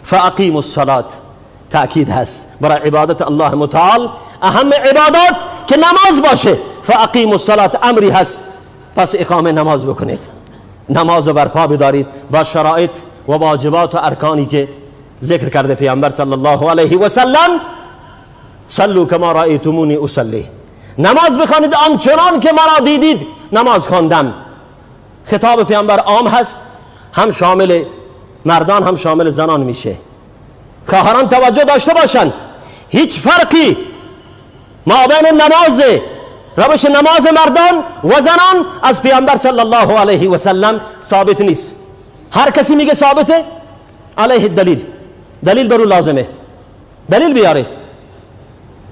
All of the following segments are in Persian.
فاقیموا الصلاة تأکید هست برای عبادت الله متعال. اهم عبادات که نماز باشه. فاقیموا الصلاة امری هست، پس اقامه نماز بکنید، نماز رو برپا بدارید با شرایط و واجبات و ارکانی که ذکر کرده پیامبر صلی الله علیه و سلم. صلوا کما رأیتمونی اصلی، نماز بخوانید آنچنان که مرا دیدید نماز خواندم. خطاب پیامبر عام هست، هم شامل مردان هم شامل زنان میشه. خواهران توجه داشته باشند، هیچ فرقی ما بین نماز روش نماز مردان و زنان از پیامبر صلی الله علیه و سلم ثابت نیست. هر کسی میگه ثابته، علیه دلیل، دلیل برو لازمه، دلیل بیاره.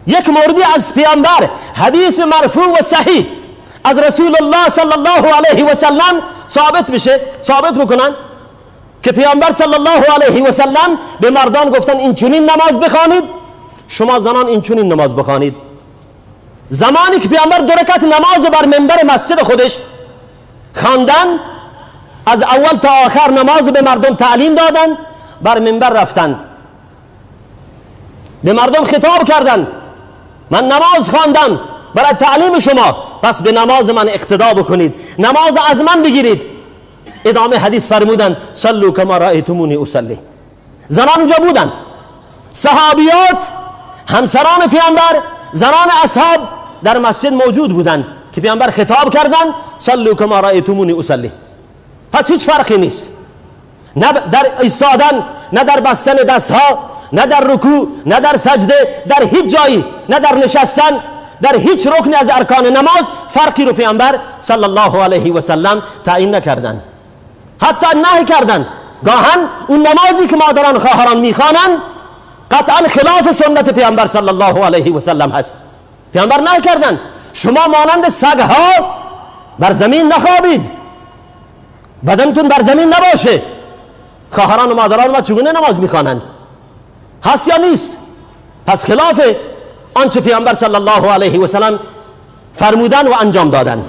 یک موردی از پیامبر حدیث مرفوع و صحیح از رسول الله صلی الله علیه و سلم ثابت بشه، ثابت بکنن که پیامبر صلی الله علیه و سلم به مردان گفتن این چنین نماز بخوانید، شما زنان این چنین نماز بخوانید. زمانی که پیامبر دو رکعت نماز بر منبر مسجد خودش خواندن، از اول تا آخر نماز به مردم تعلیم دادن، بر منبر رفتن به مردم خطاب کردن من نماز خواندم برای تعلیم شما، پس به نماز من اقتدا بکنید، نماز از من بگیرید. ادامه حدیث فرمودن صلوا کما رأیتمونی اصلی. زنان اونجا بودن، صحابیات، همسران پیامبر، زنان اصحاب در مسجد موجود بودن که پیامبر خطاب کردن صلوا کما رأیتمونی اصلی. پس هیچ فرقی نیست، نه در ایستادن، نه در بستن دستها، نه در رکوع، نه در سجده، در هیچ جایی، نه در نشستن، در هیچ رکن از ارکان نماز فرقی رو پیامبر صلی الله علیه و سلم تعیین نکردن، حتی نهی کردن. گاهن اون نمازی که مادران خواهران میخوانند قطعا خلاف سنت پیامبر صلی الله علیه و سلم هست. پیامبر نهی کردن شما مانند سگها بر زمین نخوابید، بدنتون بر زمین نباشه. خواهران و مادران ما چگونه نماز میخوانند؟ هست یا نیست؟ پس خلاف آنچه پیامبر صلی الله علیه و سلم فرمودن و انجام دادن.